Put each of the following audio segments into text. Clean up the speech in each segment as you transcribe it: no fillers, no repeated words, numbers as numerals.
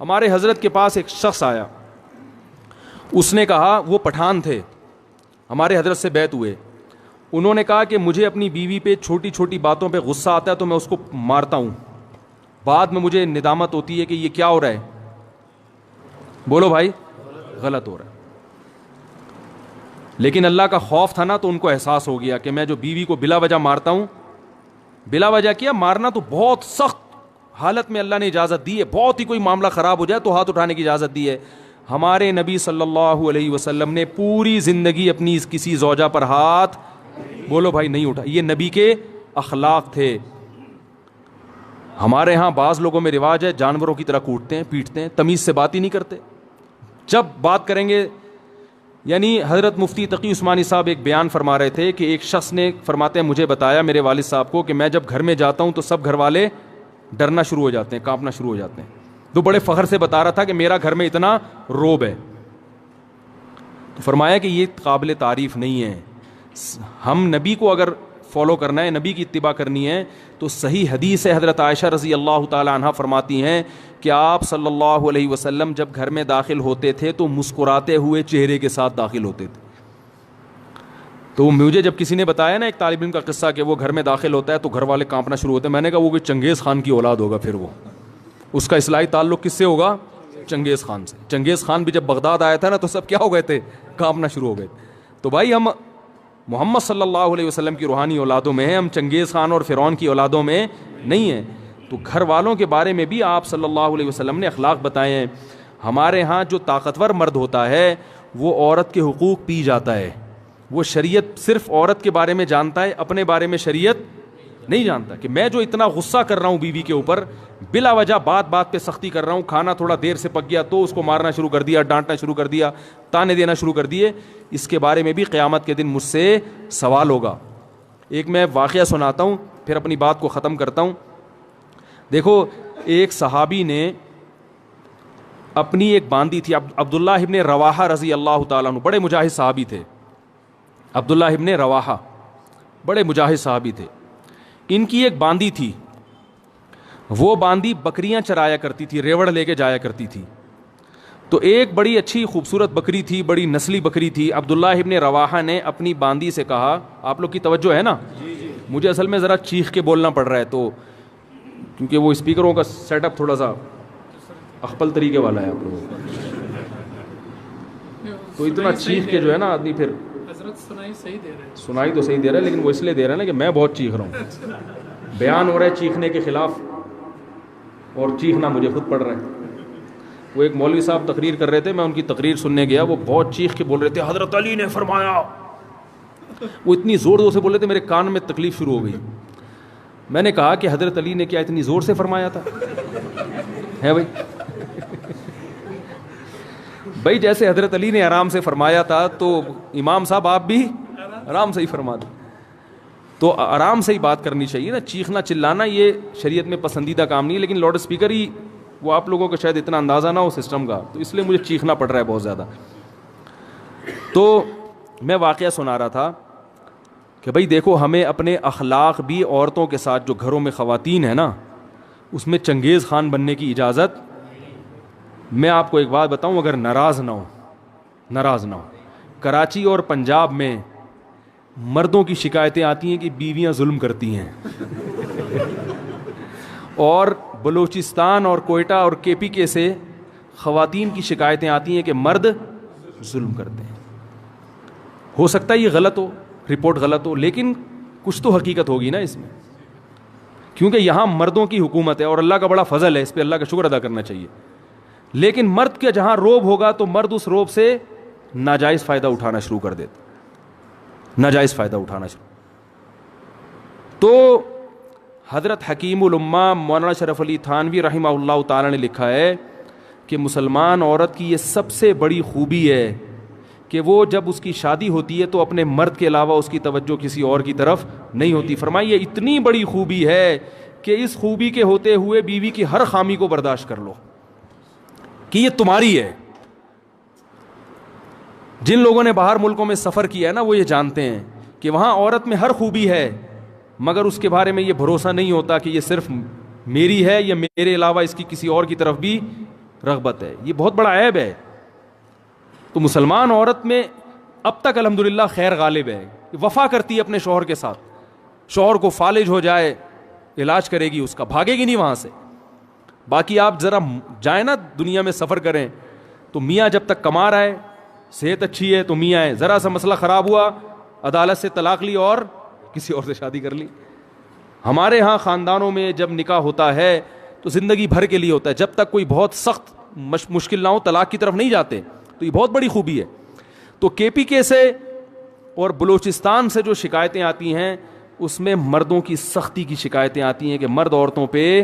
ہمارے حضرت کے پاس ایک شخص آیا, اس نے کہا, وہ پٹھان تھے, ہمارے حضرت سے بیعت ہوئے, انہوں نے کہا کہ مجھے اپنی بیوی پہ چھوٹی چھوٹی باتوں پہ غصہ آتا ہے تو میں اس کو مارتا ہوں, بعد میں مجھے ندامت ہوتی ہے کہ یہ کیا ہو رہا ہے. بولو بھائی, غلط ہو رہا ہے. لیکن اللہ کا خوف تھا نا, تو ان کو احساس ہو گیا کہ میں جو بیوی کو بلا وجہ مارتا ہوں, بلا وجہ کیا مارنا تو بہت سخت حالت میں اللہ نے اجازت دی ہے, بہت ہی کوئی معاملہ خراب ہو جائے تو ہاتھ اٹھانے کی اجازت دی ہے. ہمارے نبی صلی اللہ علیہ وسلم نے پوری زندگی اپنی کسی زوجہ پر ہاتھ, بولو بھائی, نہیں اٹھا. یہ نبی کے اخلاق تھے. ہمارے ہاں بعض لوگوں میں رواج ہے جانوروں کی طرح کوٹتے ہیں, پیٹتے ہیں, تمیز سے بات ہی نہیں کرتے. جب بات کریں گے, یعنی حضرت مفتی تقی عثمانی صاحب ایک بیان فرما رہے تھے کہ ایک شخص نے, فرماتے ہیں, مجھے بتایا میرے والد صاحب کو کہ میں جب گھر میں جاتا ہوں تو سب گھر والے ڈرنا شروع ہو جاتے ہیں, کانپنا شروع ہو جاتے ہیں. تو بڑے فخر سے بتا رہا تھا کہ میرا گھر میں اتنا روب ہے. تو فرمایا کہ یہ قابل تعریف نہیں ہے. ہم نبی کو اگر فالو کرنا ہے, نبی کی اتباع کرنی ہے, تو صحیح حدیث ہے, حضرت عائشہ رضی اللہ تعالی عنہا فرماتی ہیں کہ آپ صلی اللہ علیہ وسلم جب گھر میں داخل ہوتے تھے تو مسکراتے ہوئے چہرے کے ساتھ داخل ہوتے تھے. تو مجھے جب کسی نے بتایا نا ایک طالب علم کا قصہ کہ وہ گھر میں داخل ہوتا ہے تو گھر والے کانپنا شروع ہوتے ہیں, میں نے کہا وہ کوئی چنگیز خان کی اولاد ہوگا, پھر وہ اس کا اصلاحی تعلق کس سے ہوگا؟ چنگیز خان سے. چنگیز خان بھی جب بغداد آیا تھا نا تو سب کیا ہو گئے تھے؟ کانپنا شروع ہو گئے. تو بھائی ہم محمد صلی اللہ علیہ وسلم کی روحانی اولادوں میں ہیں, ہم چنگیز خان اور فرعون کی اولادوں میں نہیں ہیں. تو گھر والوں کے بارے میں بھی آپ صلی اللہ علیہ وسلم نے اخلاق بتائے ہیں. ہمارے ہاں جو طاقتور مرد ہوتا ہے وہ عورت کے حقوق پی جاتا ہے. وہ شریعت صرف عورت کے بارے میں جانتا ہے, اپنے بارے میں شریعت نہیں جانتا. کہ میں جو اتنا غصہ کر رہا ہوں بیوی کے اوپر, بلا وجہ بات بات پہ سختی کر رہا ہوں, کھانا تھوڑا دیر سے پک گیا تو اس کو مارنا شروع کر دیا, ڈانٹنا شروع کر دیا, تانے دینا شروع کر دیے, اس کے بارے میں بھی قیامت کے دن مجھ سے سوال ہوگا. ایک میں واقعہ سناتا ہوں پھر اپنی بات کو ختم کرتا ہوں. دیکھو, ایک صحابی نے اپنی ایک باندی تھی, عبداللہ ابن رواحہ رضی اللہ تعالیٰ عنہ, بڑے مجاہد صحابی تھے. عبداللہ ابن رواحہ بڑے مجاہد صحابی تھے. ان کی ایک باندی تھی, وہ باندی بکریاں چرایا کرتی تھی, ریوڑ لے کے جایا کرتی تھی. تو ایک بڑی اچھی خوبصورت بکری تھی, بڑی نسلی بکری تھی. عبداللہ ابن رواحہ نے اپنی باندی سے کہا, آپ لوگ کی توجہ ہے نا, مجھے اصل میں ذرا چیخ کے بولنا پڑ رہا ہے تو, کیونکہ وہ اسپیکروں کا سیٹ اپ تھوڑا سا اخپل طریقے والا ہے آپ لوگوں کا, تو اتنا چیخ کے جو ہے نا آدمی پھر سنائی تو صحیح دے رہا ہے, لیکن وہ اس لیے دے رہا ہے نا کہ میں بہت چیخ رہا ہوں. بیان ہو رہا ہے چیخنے کے خلاف اور چیخنا مجھے خود پڑ رہا ہے. وہ ایک مولوی صاحب تقریر کر رہے تھے, میں ان کی تقریر سننے گیا, وہ بہت چیخ کے بول رہے تھے, حضرت علی نے فرمایا. وہ اتنی زور زور سے بول رہے تھے, میرے کان میں تکلیف شروع ہو گئی. میں نے کہا کہ حضرت علی نے کیا اتنی زور سے فرمایا تھا؟ ہے بھائی, بھائی جیسے حضرت علی نے آرام سے فرمایا تھا تو امام صاحب آپ بھی آرام سے ہی فرما دیں. تو آرام سے ہی بات کرنی چاہیے نا, چیخنا چلانا یہ شریعت میں پسندیدہ کام نہیں ہے. لیکن لاؤڈ اسپیکر ہی, وہ آپ لوگوں کو شاید اتنا اندازہ نہ ہو سسٹم کا, تو اس لیے مجھے چیخنا پڑ رہا ہے بہت زیادہ. تو میں واقعہ سنا رہا تھا کہ بھائی دیکھو, ہمیں اپنے اخلاق بھی عورتوں کے ساتھ, جو گھروں میں خواتین ہیں نا, اس میں چنگیز خان بننے کی اجازت. میں آپ کو ایک بات بتاؤں, اگر ناراض نہ ہو, کراچی اور پنجاب میں مردوں کی شکایتیں آتی ہیں کہ بیویاں ظلم کرتی ہیں, اور بلوچستان اور کوئٹہ اور کے پی کے سے خواتین کی شکایتیں آتی ہیں کہ مرد ظلم کرتے ہیں. ہو سکتا ہے یہ غلط ہو, رپورٹ غلط ہو, لیکن کچھ تو حقیقت ہوگی نا اس میں, کیونکہ یہاں مردوں کی حکومت ہے اور اللہ کا بڑا فضل ہے, اس پہ اللہ کا شکر ادا کرنا چاہیے. لیکن مرد کے جہاں روب ہوگا تو مرد اس روب سے ناجائز فائدہ اٹھانا شروع کر دیتا, ناجائز فائدہ اٹھانا شروع. تو حضرت حکیم الامہ مولانا شرف علی تھانوی رحمہ اللہ تعالی نے لکھا ہے کہ مسلمان عورت کی یہ سب سے بڑی خوبی ہے کہ وہ جب اس کی شادی ہوتی ہے تو اپنے مرد کے علاوہ اس کی توجہ کسی اور کی طرف نہیں ہوتی. فرمائیے اتنی بڑی خوبی ہے کہ اس خوبی کے ہوتے ہوئے بیوی کی ہر خامی کو برداشت کر لو کہ یہ تمہاری ہے. جن لوگوں نے باہر ملکوں میں سفر کیا ہے نا, وہ یہ جانتے ہیں کہ وہاں عورت میں ہر خوبی ہے, مگر اس کے بارے میں یہ بھروسہ نہیں ہوتا کہ یہ صرف میری ہے یا میرے علاوہ اس کی کسی اور کی طرف بھی رغبت ہے. یہ بہت بڑا عیب ہے. تو مسلمان عورت میں اب تک الحمدللہ خیر غالب ہے, وفا کرتی ہے اپنے شوہر کے ساتھ. شوہر کو فالج ہو جائے علاج کرے گی اس کا, بھاگے گی نہیں وہاں سے. باقی آپ ذرا جائیں نا دنیا میں سفر کریں تو میاں جب تک کما رہا ہے, صحت اچھی ہے تو میاں ہے, ذرا سا مسئلہ خراب ہوا عدالت سے طلاق لی اور کسی اور سے شادی کر لی. ہمارے ہاں خاندانوں میں جب نکاح ہوتا ہے تو زندگی بھر کے لیے ہوتا ہے, جب تک کوئی بہت سخت مشکل نہ ہو طلاق کی طرف نہیں جاتے. تو یہ بہت بڑی خوبی ہے. تو کے پی کے سے اور بلوچستان سے جو شکایتیں آتی ہیں اس میں مردوں کی سختی کی شکایتیں آتی ہیں کہ مرد عورتوں پہ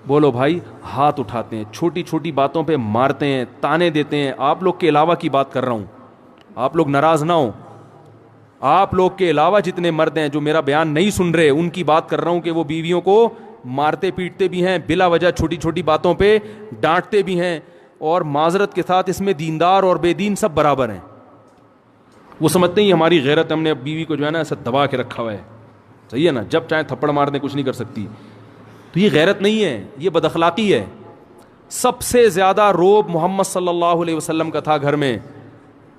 بولو بھائی ہاتھ اٹھاتے ہیں, چھوٹی چھوٹی باتوں پہ مارتے ہیں, تانے دیتے ہیں. آپ لوگ کے علاوہ کی بات کر رہا ہوں, آپ لوگ ناراض نہ ہوں. آپ لوگ کے علاوہ جتنے مرد ہیں جو میرا بیان نہیں سن رہے ان کی بات کر رہا ہوں کہ وہ بیویوں کو مارتے پیٹتے بھی ہیں, بلا وجہ چھوٹی چھوٹی باتوں پہ ڈانٹتے بھی ہیں. اور معذرت کے ساتھ اس میں دیندار اور بے دین سب برابر ہیں. وہ سمجھتے ہیں ہماری غیرت, ہم نے بیوی کو جو ہے نا ایسا دبا کے رکھا ہوا ہے, صحیح ہے نا, جب چاہے تھپڑ مار دیں کچھ نہیں کر سکتی. تو یہ غیرت نہیں ہے, یہ بد اخلاقی ہے. سب سے زیادہ روب محمد صلی اللہ علیہ وسلم کا تھا گھر میں,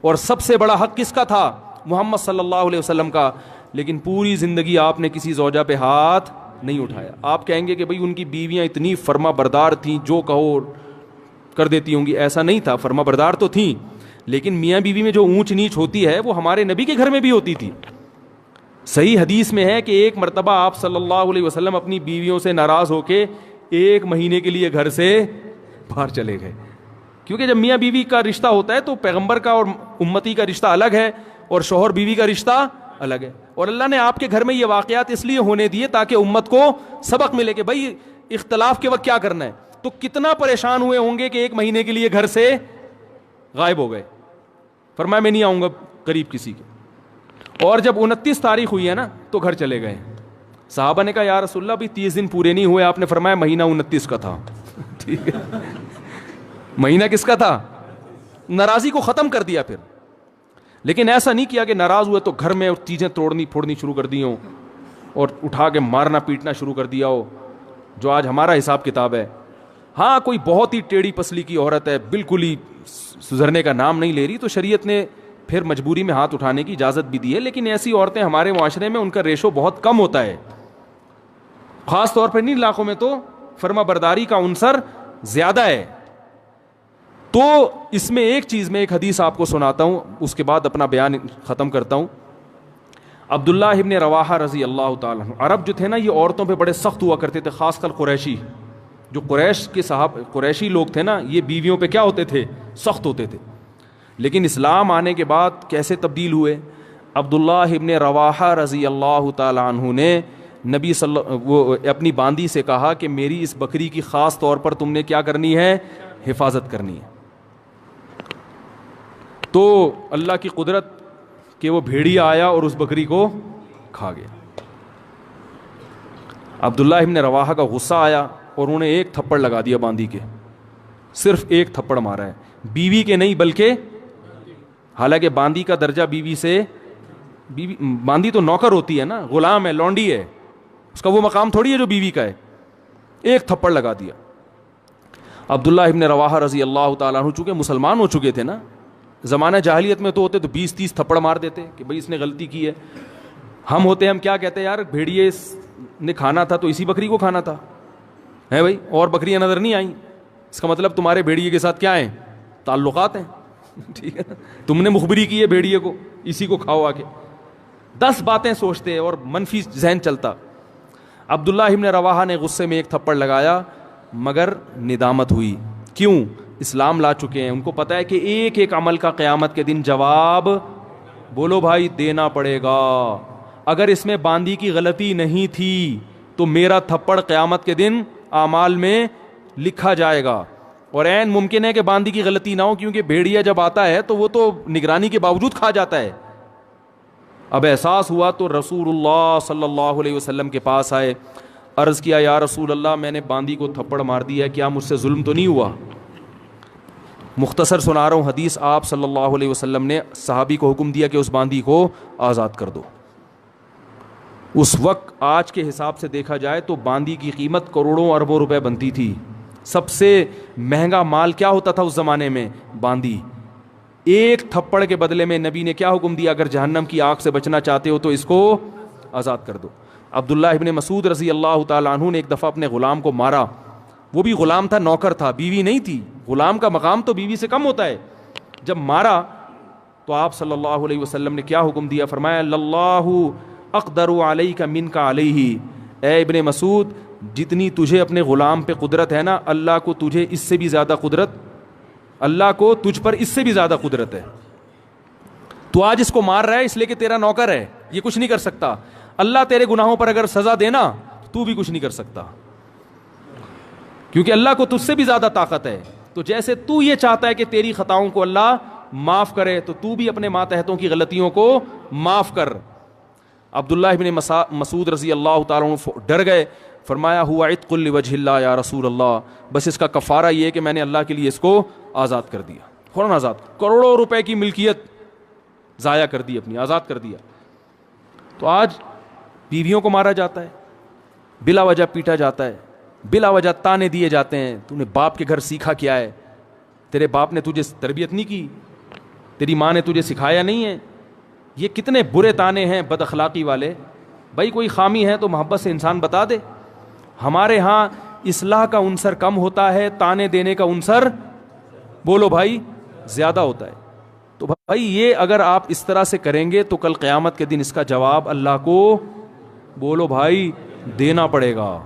اور سب سے بڑا حق کس کا تھا؟ محمد صلی اللہ علیہ وسلم کا. لیکن پوری زندگی آپ نے کسی زوجہ پہ ہاتھ نہیں اٹھایا. آپ کہیں گے کہ بھئی ان کی بیویاں اتنی فرما بردار تھیں, جو کہو کر دیتی ہوں گی. ایسا نہیں تھا, فرما بردار تو تھیں, لیکن میاں بیوی میں جو اونچ نیچ ہوتی ہے وہ ہمارے نبی کے گھر میں بھی ہوتی تھی. صحیح حدیث میں ہے کہ ایک مرتبہ آپ صلی اللہ علیہ وسلم اپنی بیویوں سے ناراض ہو کے 1 مہینے کے لیے گھر سے باہر چلے گئے. کیونکہ جب میاں بیوی کا رشتہ ہوتا ہے تو پیغمبر کا اور امتی کا رشتہ الگ ہے اور شوہر بیوی کا رشتہ الگ ہے. اور اللہ نے آپ کے گھر میں یہ واقعات اس لیے ہونے دیے تاکہ امت کو سبق ملے کہ بھائی اختلاف کے وقت کیا کرنا ہے. تو کتنا پریشان ہوئے ہوں گے کہ 1 مہینے کے لیے گھر سے غائب ہو گئے. فرمایا میں نہیں آؤں گا قریب کسی کے. اور جب 29 تاریخ ہوئی ہے نا تو گھر چلے گئے. صحابہ نے کہا یا رسول اللہ بھی 30 دن پورے نہیں ہوئے. آپ نے فرمایا مہینہ 29 کا تھا. ٹھیک ہے, مہینہ کس کا تھا؟ ناراضی کو ختم کر دیا. پھر لیکن ایسا نہیں کیا کہ ناراض ہوئے تو گھر میں چیزیں توڑنی پھوڑنی شروع کر دی ہوں اور اٹھا کے مارنا پیٹنا شروع کر دیا ہو, جو آج ہمارا حساب کتاب ہے. ہاں کوئی بہت ہی ٹیڑھی پسلی کی عورت ہے, بالکل ہی سدھرنے کا نام نہیں لے رہی, تو شریعت نے پھر مجبوری میں ہاتھ اٹھانے کی اجازت بھی دی ہے. لیکن ایسی عورتیں ہمارے معاشرے میں ان کا ریشو بہت کم ہوتا ہے, خاص طور پر ان علاقوں میں تو فرما برداری کا عنصر زیادہ ہے. تو اس میں ایک چیز میں ایک حدیث آپ کو سناتا ہوں, اس کے بعد اپنا بیان ختم کرتا ہوں. عبداللہ ابن رواحہ رضی اللہ تعالیٰ عنہ, عرب جو تھے نا یہ عورتوں پہ بڑے سخت ہوا کرتے تھے, خاص کر قریشی. جو قریش کے قریشی لوگ تھے نا یہ بیویوں پہ کیا ہوتے تھے؟ سخت ہوتے تھے. لیکن اسلام آنے کے بعد کیسے تبدیل ہوئے؟ عبداللہ ابن رواحہ رضی اللہ تعالیٰ عنہ نے نبی وہ اپنی باندی سے کہا کہ میری اس بکری کی خاص طور پر تم نے کیا کرنی ہے؟ حفاظت کرنی ہے. تو اللہ کی قدرت کہ وہ بھیڑیا آیا اور اس بکری کو کھا گیا. عبداللہ ابن رواحہ کا غصہ آیا اور انہوں نے 1 تھپڑ لگا دیا باندی کے, صرف 1 تھپڑ مارا ہے, بیوی کے نہیں بلکہ, حالانکہ باندی کا درجہ بیوی سے, باندی تو نوکر ہوتی ہے نا, غلام ہے, لونڈی ہے, اس کا وہ مقام تھوڑی ہے جو بیوی کا ہے. 1 تھپڑ لگا دیا. عبداللہ ابن رواحہ رضی اللہ تعالیٰ عنہ چونکہ مسلمان ہو چکے تھے نا, زمانہ جاہلیت میں تو ہوتے تو 20-30 تھپڑ مار دیتے کہ بھئی اس نے غلطی کی ہے. ہم ہوتے ہم کیا کہتے ہیں, یار بھیڑیے نے کھانا تھا تو اسی بکری کو کھانا تھا ہے بھائی, اور بکریاں نظر نہیں آئیں, اس کا مطلب تمہارے بھیڑیے کے ساتھ کیا ہیں؟ تعلقات ہیں. ٹھیک ہے, تم نے مخبری کی ہے بھیڑیے کو, اسی کو کھاؤ آ کے. 10 باتیں سوچتے اور منفی ذہن چلتا. عبداللہ ابن رواحہ نے غصے میں 1 تھپڑ لگایا, مگر ندامت ہوئی. کیوں؟ اسلام لا چکے ہیں, ان کو پتا ہے کہ ایک ایک عمل کا قیامت کے دن جواب بولو بھائی دینا پڑے گا. اگر اس میں باندی کی غلطی نہیں تھی تو میرا تھپڑ قیامت کے دن اعمال میں لکھا جائے گا, اور عین ممکن ہے کہ باندی کی غلطی نہ ہو, کیونکہ بھیڑیا جب آتا ہے تو وہ تو نگرانی کے باوجود کھا جاتا ہے. اب احساس ہوا تو رسول اللہ صلی اللہ علیہ وسلم کے پاس آئے, عرض کیا یا رسول اللہ میں نے باندی کو تھپڑ مار دیا, کیا مجھ سے ظلم تو نہیں ہوا؟ مختصر سنا رہا ہوں حدیث. آپ صلی اللہ علیہ وسلم نے صحابی کو حکم دیا کہ اس باندی کو آزاد کر دو. اس وقت آج کے حساب سے دیکھا جائے تو باندی کی قیمت کروڑوں اربوں روپے بنتی تھی. سب سے مہنگا مال کیا ہوتا تھا اس زمانے میں؟ باندی. ایک تھپڑ کے بدلے میں نبی نے کیا حکم دیا؟ اگر جہنم کی آگ سے بچنا چاہتے ہو تو اس کو آزاد کر دو. عبداللہ ابن مسعود رضی اللہ تعالیٰ عنہ نے ایک دفعہ اپنے غلام کو مارا. وہ بھی غلام تھا، نوکر تھا، بیوی نہیں تھی. غلام کا مقام تو بیوی سے کم ہوتا ہے. جب مارا تو آپ صلی اللہ علیہ وسلم نے کیا حکم دیا؟ فرمایا اللہ اقدر علیک منک علیہ. اے ابن مسعود، جتنی تجھے اپنے غلام پہ قدرت ہے نا، اللہ کو تجھے اس سے بھی زیادہ قدرت، اللہ کو تجھ پر اس سے بھی زیادہ قدرت ہے. تو آج اس کو مار رہا ہے اس لیے کہ تیرا نوکر ہے، یہ کچھ نہیں کر سکتا. اللہ تیرے گناہوں پر اگر سزا دینا تو بھی کچھ نہیں کر سکتا، کیونکہ اللہ کو تجھ سے بھی زیادہ طاقت ہے. تو جیسے تو یہ چاہتا ہے کہ تیری خطاؤں کو اللہ معاف کرے، تو بھی اپنے ماتحتوں کی غلطیوں کو معاف کر. عبداللہ ابن مسعود رضی اللہ تعالیٰ عنہ ڈر گئے. فرمایا ہوا عتق لوجہ اللہ یا رسول اللہ، بس اس کا کفارہ یہ ہے کہ میں نے اللہ کے لیے اس کو آزاد کر دیا. فوراً آزاد. کروڑوں روپے کی ملکیت ضائع کر دی اپنی، آزاد کر دیا. تو آج بیویوں کو مارا جاتا ہے، بلا وجہ پیٹا جاتا ہے، بلا وجہ تانے دیے جاتے ہیں. تو نے باپ کے گھر سیکھا کیا ہے؟ تیرے باپ نے تجھے تربیت نہیں کی، تیری ماں نے تجھے سکھایا نہیں ہے. یہ کتنے برے تانے ہیں بد اخلاقی والے. بھائی کوئی خامی ہے تو محبت سے انسان بتا دے. ہمارے ہاں اصلاح کا عنصر کم ہوتا ہے، تانے دینے کا عنصر بولو بھائی زیادہ ہوتا ہے. تو بھائی یہ اگر آپ اس طرح سے کریں گے تو کل قیامت کے دن اس کا جواب اللہ کو بولو بھائی دینا پڑے گا.